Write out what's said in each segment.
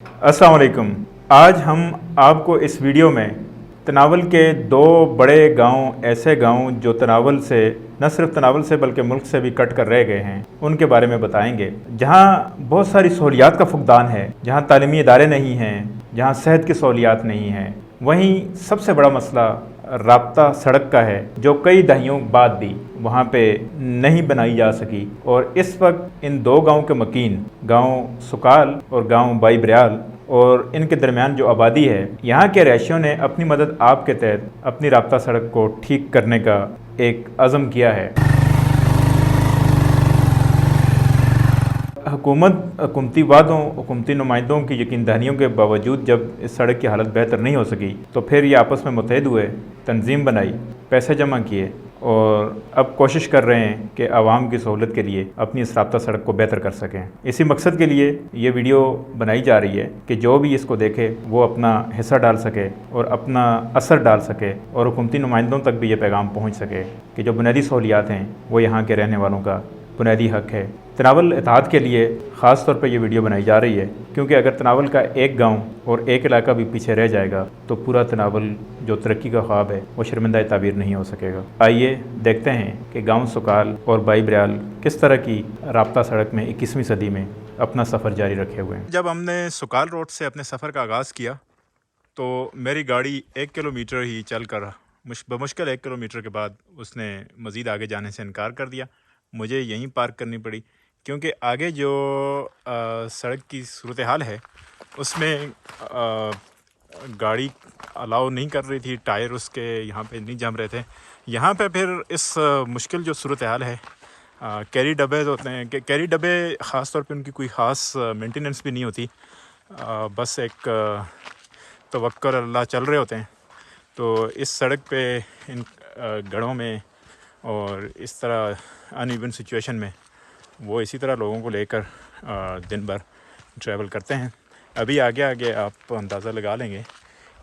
अस्सलाम वालेकुम। आज हम आपको इस वीडियो में तनावल के दो बड़े गांव, ऐसे गांव जो तनावल से न सिर्फ तनावल से बल्कि मुल्क से भी कट कर रह गए हैं, उनके बारे में बताएंगे। जहां बहुत सारी सहूलियात का फुकदान है, जहां तालीमी इदारे नहीं हैं, जहां सेहत की सहूलियात नहीं हैं, वहीं सबसे बड़ा मसला राब्ता सड़क का है जो कई दहाइयों बाद भी वहाँ पे नहीं बनाई जा सकी। और इस वक्त इन दो गाँव के मकीन, गाँव सुकाल और गाँव बाई बरियाल, और इनके दरमियान जो आबादी है, यहाँ के रहायशियों ने अपनी मदद आप के तहत अपनी राब्ता सड़क को ठीक करने का एक अज़म किया है। हुकूमती वादों, हुकूमती नुमाइंदों की यकीन दहानियों के बावजूद जब इस सड़क की हालत बेहतर नहीं हो सकी तो फिर ये आपस में मुत्तहिद हुए, तंजीम बनाई, पैसे जमा किए और अब कोशिश कर रहे हैं कि आवाम की सहूलत के लिए अपनी इस राब्ता सड़क को बेहतर कर सकें। इसी मकसद के लिए ये वीडियो बनाई जा रही है कि जो भी इसको देखे वो अपना हिस्सा डाल सके और अपना असर डाल सके और हुकूमती नुमाइंदों तक भी ये पैगाम पहुँच सके कि जो बुनियादी सहूलियात हैं वो यहाँ के रहने वालों का बुनियादी हक़ है। तनावल इत्तेहाद के लिए ख़ास तौर पर यह वीडियो बनाई जा रही है क्योंकि अगर तनावल का एक गांव और एक इलाका भी पीछे रह जाएगा तो पूरा तनावल जो तरक्की का ख्वाब है वो शर्मिंदा ताबीर नहीं हो सकेगा। आइए देखते हैं कि गांव सुकाल और बाई बरियाल किस तरह की राब्ता सड़क में 21वीं सदी में अपना सफ़र जारी रखे हुए हैं। जब हमने सुकाल रोड से अपने सफ़र का आगाज़ किया तो मेरी गाड़ी 1 किलोमीटर ही चल कर बमुश्किल 1 किलोमीटर के बाद उसने मज़ीद आगे जाने से इनकार कर दिया। मुझे यहीं पार्क करनी पड़ी क्योंकि आगे जो सड़क की सूरत हाल है उसमें गाड़ी अलाउ नहीं कर रही थी, टायर उसके यहाँ पे नहीं जम रहे थे। यहाँ पे फिर इस मुश्किल जो सूरत हाल है, कैरी डब्बे होते हैं कि कैरी डब्बे ख़ास तौर पे उनकी कोई ख़ास मेंटेनेंस भी नहीं होती, बस एक तवक्कुल अल्लाह चल रहे होते हैं। तो इस सड़क पे इन गढ़ों में और इस तरह अनइवन सिचुएशन में वो इसी तरह लोगों को लेकर दिन भर ट्रैवल करते हैं। अभी आगे आगे आप अंदाज़ा लगा लेंगे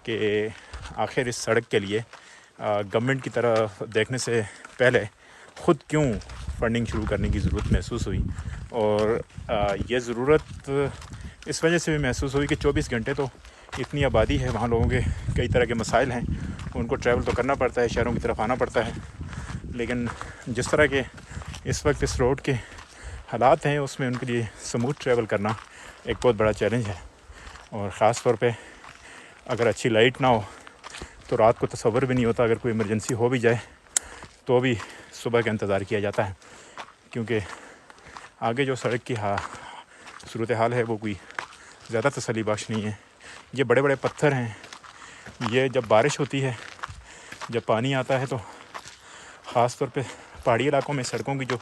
कि आखिर इस सड़क के लिए गवर्नमेंट की तरफ देखने से पहले ख़ुद क्यों फंडिंग शुरू करने की ज़रूरत महसूस हुई। और ये ज़रूरत इस वजह से भी महसूस हुई कि 24 घंटे तो इतनी आबादी है, वहाँ लोगों के कई तरह के मसाइल हैं, उनको ट्रैवल तो करना पड़ता है, शहरों की तरफ आना पड़ता है। लेकिन जिस तरह के इस वक्त इस रोड के हालात हैं उसमें उनके लिए स्मूथ ट्रैवल करना एक बहुत बड़ा चैलेंज है। और ख़ास तौर पे अगर अच्छी लाइट ना हो तो रात को तसव्वुर भी नहीं होता, अगर कोई इमरजेंसी हो भी जाए तो भी सुबह का इंतज़ार किया जाता है क्योंकि आगे जो सड़क की सूरत हाल है वो कोई ज़्यादा तसल्ली बख्श नहीं है। ये बड़े बड़े पत्थर हैं, ये जब बारिश होती है, जब पानी आता है तो ख़ास तौर पे पहाड़ी इलाकों में सड़कों की जो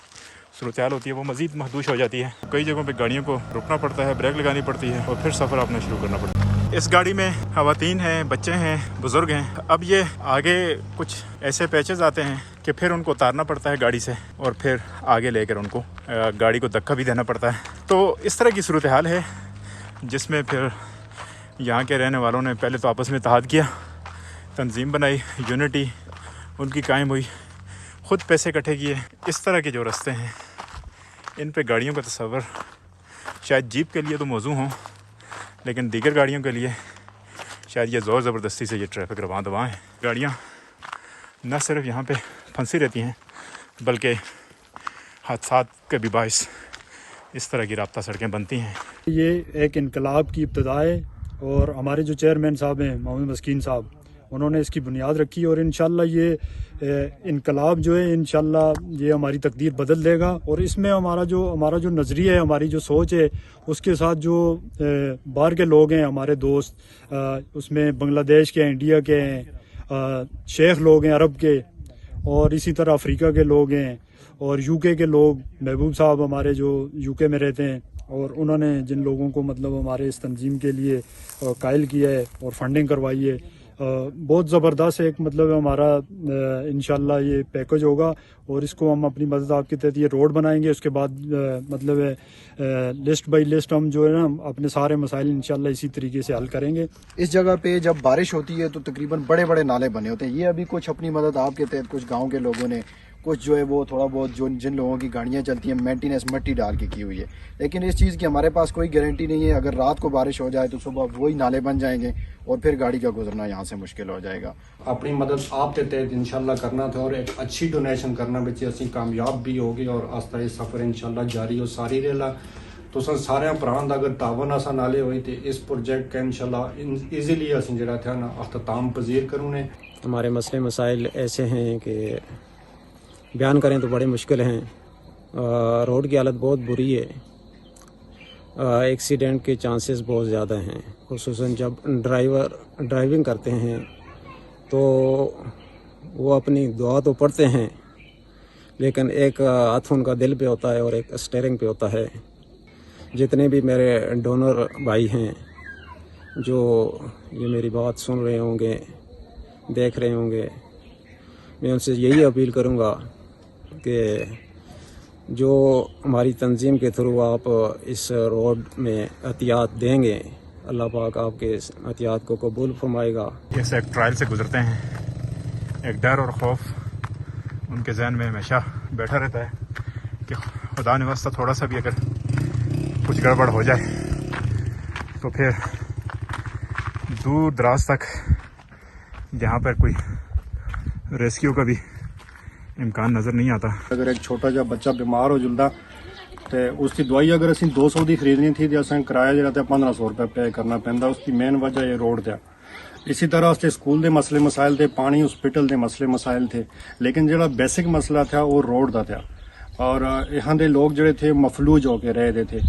सूरत हाल होती है वो मज़ीद महदूश हो जाती है। कई जगहों पे गाड़ियों को रुकना पड़ता है, ब्रेक लगानी पड़ती है और फिर सफ़र अपना शुरू करना पड़ता है। इस गाड़ी में ख़वातीन हैं, बच्चे हैं, बुज़ुर्ग हैं। अब ये आगे कुछ ऐसे पैचेस आते हैं कि फिर उनको उतारना पड़ता है गाड़ी से और फिर आगे लेकर उनको गाड़ी को धक्का भी देना पड़ता है। तो इस तरह की सूरत हाल है जिसमें फिर यहाँ के रहने वालों ने पहले तो आपस में इत्तेहाद किया, तंजीम बनाई, यूनिटी उनकी कायम हुई, ख़ुद पैसे इकट्ठे किए। इस तरह के जो रास्ते हैं इन पे गाड़ियों का तस्वर शायद जीप के लिए तो मौजू हों, लेकिन दीगर गाड़ियों के लिए शायद ये ज़ोर ज़बरदस्ती से ये ट्रैफिक रवां दवां है। गाड़ियाँ न सिर्फ यहाँ पे फंसी रहती हैं बल्कि हादसात के भी बाइस इस तरह की राब्ता सड़कें बनती हैं। ये एक इनकलाब की इब्तिदा है और हमारे जो चेयरमैन साहब हैं मोहम्मद मस्कीन साहब, उन्होंने इसकी बुनियाद रखी और इंशाल्लाह ये इनकलाब जो है इंशाल्लाह ये हमारी तकदीर बदल देगा। और इसमें हमारा जो नज़रिया है, हमारी जो सोच है, उसके साथ जो बाहर के लोग हैं, हमारे दोस्त, उसमें बांग्लादेश के हैं, इंडिया के हैं, शेख लोग हैं अरब के, और इसी तरह अफ्रीका के लोग हैं और यूके के लोग, महबूब साहब हमारे जो यूके में रहते हैं, और उन्होंने जिन लोगों को मतलब हमारे इस तंजीम के लिए कायल किया है और फंडिंग करवाई है, बहुत ज़बरदस्त एक मतलब हमारा इंशाल्लाह ये पैकेज होगा और इसको हम अपनी मदद आपके तहत ये रोड बनाएंगे। उसके बाद मतलब लिस्ट बाय लिस्ट हम जो है ना अपने सारे मसाइल इंशाल्लाह इसी तरीके से हल करेंगे। इस जगह पे जब बारिश होती है तो तकरीबन बड़े बड़े नाले बने होते हैं। ये अभी कुछ अपनी मदद आपके तहत कुछ गाँव के लोगों ने کچھ جو ہے وہ تھوڑا بہت جو جن لوگوں کی گاڑیاں چلتی ہیں مینٹیننس مٹی ڈال کے کی ہوئی ہے، لیکن اس چیز کی ہمارے پاس کوئی گارنٹی نہیں ہے. اگر رات کو بارش ہو جائے تو صبح وہی نالے بن جائیں گے اور پھر گاڑی کا گزرنا یہاں سے مشکل ہو جائے گا. اپنی مدد آپ کے تحت انشاءاللہ کرنا تھا اور ایک اچھی ڈونیشن کرنا بچے اسی کامیاب بھی ہوگی اور آستہ یہ سفر انشاءاللہ جاری ہو ساری رہلا. تو سارے پران دا اگر تعاون آسا نالے ہوئی تو اس پروجیکٹ کا انشاءاللہ ایزیلی اسی جڑا تھا نا اختتام پذیر کروں نے. ہمارے مسئلے مسائل ایسے ہیں کہ بیان کریں تو بڑے مشکل ہیں. روڈ کی حالت بہت بری ہے، ایکسیڈنٹ کے چانسز بہت زیادہ ہیں، خصوصاً جب ڈرائیونگ کرتے ہیں تو وہ اپنی دعا تو پڑھتے ہیں لیکن ایک ہاتھ ان کا دل پہ ہوتا ہے اور ایک اسٹیئرنگ پہ ہوتا ہے. جتنے بھی میرے ڈونر بھائی ہیں جو یہ میری بات سن رہے ہوں گے دیکھ رہے ہوں گے، میں ان سے یہی اپیل کروں گا کہ جو ہماری تنظیم کے تھرو آپ اس روڈ میں عطیات دیں گے، اللہ پاک آپ کے اس عطیات کو قبول فرمائے گا. اس ایک ٹرائل سے گزرتے ہیں، ایک ڈر اور خوف ان کے ذہن میں ہمیشہ بیٹھا رہتا ہے کہ خدا نواسطہ تھوڑا سا بھی اگر کچھ گڑبڑ ہو جائے تو پھر دور دراز تک جہاں پر کوئی ریسکیو کا بھی امکان نظر نہیں آتا. اگر ایک چھوٹا جا بچہ بیمار ہو جلدا تو اس کی دوائی اگر اسی 200 دی خریدنی تھی تو اسیں کرایہ جڑا تے 1500 روپے پے کرنا پیندا. اس کی مین وجہ یہ روڈ تھا. اسی طرح سے اسکول دے مسئلے مسائل تھے، پانی ہاسپٹل دے مسئلے مسائل تھے، لیکن جڑا بیسک مسئلہ تھا وہ روڈ دا تھا. اور یہاں دے لوگ جڑے تھے مفلوج ہو کے رہے دے تھے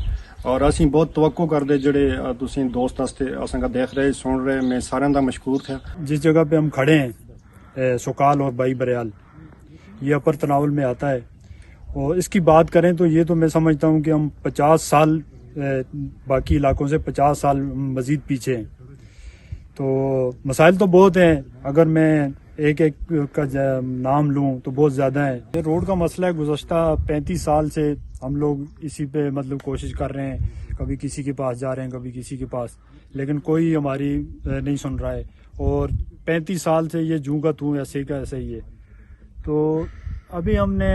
اور اسی بہت توقع کردے جڑے تسی دوست استے اساں کا دیکھ رہے سن رہے. میں سارے دا مشکور تھا. جس جگہ پہ ہم کھڑے ہیں سکال اور بائی بریال، یہ اپر تناول میں آتا ہے، اور اس کی بات کریں تو یہ تو میں سمجھتا ہوں کہ ہم 50 سال باقی علاقوں سے 50 سال مزید پیچھے ہیں. تو مسائل تو بہت ہیں، اگر میں ایک کا نام لوں تو بہت زیادہ ہیں. یہ روڈ کا مسئلہ ہے، گزشتہ 35 سال سے ہم لوگ اسی پہ مطلب کوشش کر رہے ہیں، کبھی کسی کے پاس جا رہے ہیں کبھی کسی کے پاس، لیکن کوئی ہماری نہیں سن رہا ہے. اور 35 سال سے یہ جوں کا توں ایسے کا ایسا ہی ہے. تو ابھی ہم نے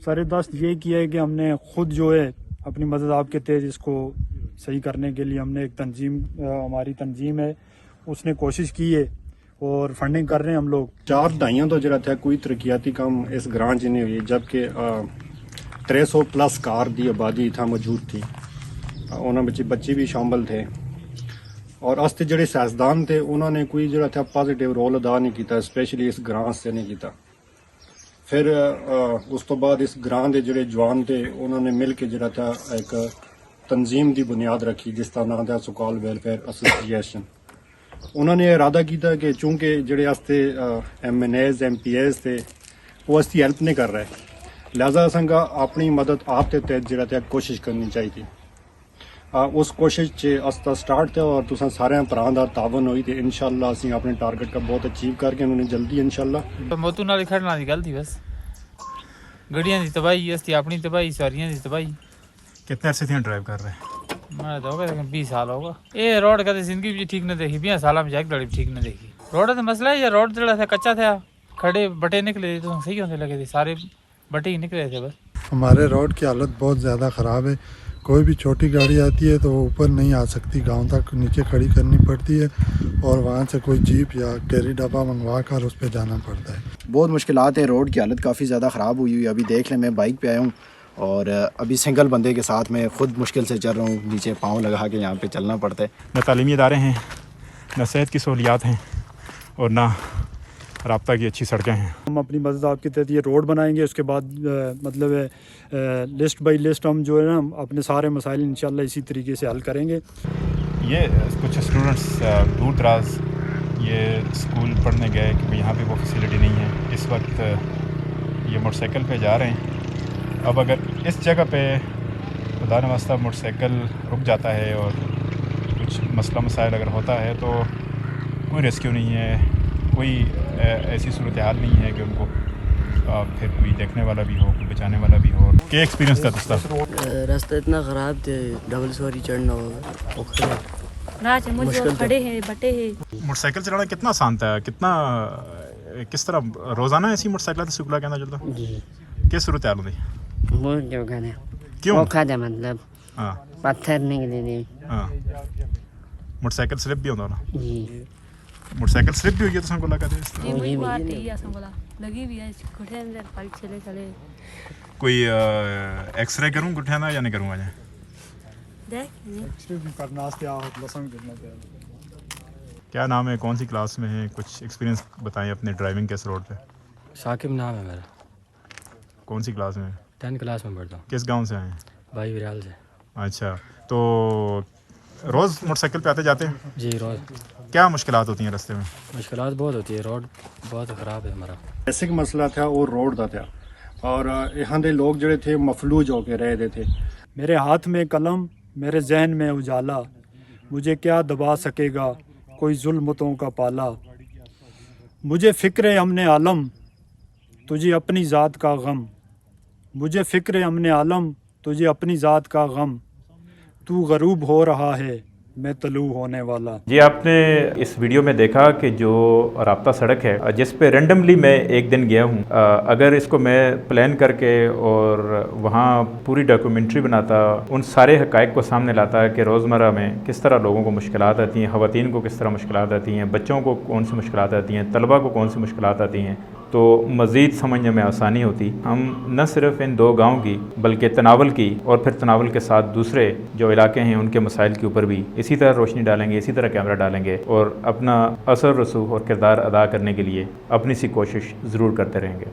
سر دست یہ کیا ہے کہ ہم نے خود جو ہے اپنی مدد آپ کے تحت اس کو صحیح کرنے کے لیے ہم نے ایک تنظیم، ہماری تنظیم ہے، اس نے کوشش کی ہے اور فنڈنگ کر رہے ہیں ہم لوگ. 4 دہائیاں تو جڑا تھا کوئی ترقیاتی کام اس گرانٹ نہیں ہوئی، جبکہ 300 پلس کار دی آبادی تھا موجود تھی، انہوں میں بچے بھی شامل تھے. اور اس جڑے سیاستدان تھے انہوں نے کوئی جڑا تھا پازیٹیو رول ادا نہیں کیتا، اسپیشلی اس گرانٹ سے نہیں کیتا. پھر اس تو بعد اس گرانٹ دے جڑے جوان تھے انہوں نے مل کے جڑا تھا ایک تنظیم دی بنیاد رکھی جس کا نام تھا سکال ویلفیئر ایسوسی ایشن. انہوں نے ارادہ کیتا کہ چونکہ جڑے استے MNAs MPAs تھے وہ اس کی ہیلپ نہیں کر رہے، لہذا سنگا اپنی مدد آپ کے تحت جڑا تھا کوشش کرنی چاہیے. اس کوشش استا سٹارٹ تھا اور تساں سارے پران دا تعاون ہوئی تے انشاءاللہ اسی اپنے ٹارگٹ کا بہت اچیو کر کے انہوں نے جلدی انشاءاللہ. موتو نال کھڑنا دی گل تھی، بس گڑیاں دی تباہی استی اپنی تباہی سواریاں دی تباہی. کتنے عرصے سے ڈرائیو کر رہے ہیں؟ میں تو ہوگا لیکن 20 سال ہوگا. یہ روڈ کا زندگی بھی ٹھیک نہ دیکھی، 20 سال میں ایک دڑی بھی ٹھیک نہ دیکھی. روڈ کا مسئلہ ہے، یہ روڈ جڑا تھا کچا تھا، کھڑے بٹے نکلے تو صحیح ہونے لگے تھے، سارے بٹے ہی نکلے تھے. بس ہمارے روڈ کی حالت بہت زیادہ خراب ہے. کوئی بھی چھوٹی گاڑی آتی ہے تو وہ اوپر نہیں آ سکتی، گاؤں تک نیچے کھڑی کرنی پڑتی ہے اور وہاں سے کوئی جیپ یا کیری ڈبہ منگوا کر اس پہ جانا پڑتا ہے. بہت مشکلات ہیں، روڈ کی حالت کافی زیادہ خراب ہوئی ہوئی. ابھی دیکھ لیں میں بائک پہ آیا ہوں اور ابھی سنگل بندے کے ساتھ میں خود مشکل سے چل رہا ہوں، نیچے پاؤں لگا کے یہاں پہ چلنا پڑتا ہے. نہ تعلیمی ادارے ہیں، نہ صحت کی سہولیات ہیں اور نہ رابطہ کی اچھی سڑکیں ہیں. ہم اپنی مدد آپ کے تحت یہ روڈ بنائیں گے، اس کے بعد مطلب لسٹ بائی لسٹ ہم جو ہے نا اپنے سارے مسائل انشاءاللہ اسی طریقے سے حل کریں گے. یہ کچھ اسٹوڈنٹس دور دراز یہ اسکول پڑھنے گئے کہ یہاں پہ وہ فیسلٹی نہیں ہے، اس وقت یہ موٹر سائیکل پہ جا رہے ہیں. اب اگر اس جگہ پہ خدا نواسطہ موٹر سائیکل رک جاتا ہے اور کچھ مسئلہ مسائل اگر ہوتا ہے تو کوئی ریسکیو نہیں ہے، کوئی ایسی صورتحال نہیں ہے کہ ان کو پھر کوئی دیکھنے والا بھی ہو، کوئی بچانے والا بھی ہو. کیا ایکسپیرینس تھا دوستا؟ راستہ اتنا خراب تھے، ڈبل سواری چڑھنا ہوگا، مجھے کھڑے ہیں بٹے ہیں. موٹر سائیکل چلانا کتنا آسان تھا، کتنا किस तरह रोज़ाना ऐसी मोटरसाइकिल से स्कूल कहना चलता जी किस सूरत हाल होती बहुत जगह है क्यों औखा था मतलब हाँ पत्थर निकले थे हाँ मोटरसाइकिल स्लिप भी होता ना जी मोटरसाइकिल स्लिप भी हुई है तो हमको लगा था इस तरह। ये वही बात है लगी भी है घुटने अंदर पाइप चले चले कोई एक्सरे करूँ गुठियाना या नहीं करूँ आज देख क्या नाम है कौन सी क्लास में है कुछ एक्सपीरियंस बताएं अपने ड्राइविंग के इस रोड पे साकिब नाम है मेरा, कौन सी क्लास में 10th क्लास में पढ़ता हूँ, किस गांव से आए हैं भाई विराल से। अच्छा तो रोज़ मोटरसाइकिल पे आते जाते हैं जी रोज़ क्या मुश्किलात होती हैं रास्ते में मुश्किलात बहुत होती है, रोड बहुत ख़राब है हमारा। बेसिक मसला था वो रोड का था और यहाँ के लोग जड़े थे मफलूज होके रहे थे। मेरे हाथ में कलम मेरे जहन में उजाला, मुझे क्या दबा सकेगा कोई जुल्मतों का पाला। मुझे फ़िक्र अमन आलम तुझे अपनी ज़ात का गम, मुझे फ़िक्र अमन आलम तुझे अपनी ज़ात का गम। तू गरूब हो रहा है मैं तलू होने वाला। जी आपने इस वीडियो में देखा कि जो राब्ता सड़क है जिस पे रेंडमली मैं एक दिन गया हूँ, अगर इसको मैं प्लान करके और वहाँ पूरी डॉक्यूमेंट्री बनाता, उन सारे हक़ाइक़ को सामने लाता कि रोज़मर्रा में किस तरह लोगों को मुश्किलात आती हैं, ख़वातीन को किस तरह मुश्किलात आती हैं, बच्चों को कौन सी मुश्किलात आती हैं, तलबा को कौन सी मुश्किलात आती हैं, तो मज़ीद समझने में आसानी होती। हम न सिर्फ़ इन दो गाँव की बल्कि तनावल की और फिर तनावल के साथ दूसरे जो इलाके हैं उनके मसाइल के ऊपर भी इसी तरह रोशनी डालेंगे, इसी तरह कैमरा डालेंगे और अपना असर रसूख और किरदार अदा करने के लिए अपनी सी कोशिश ज़रूर करते रहेंगे।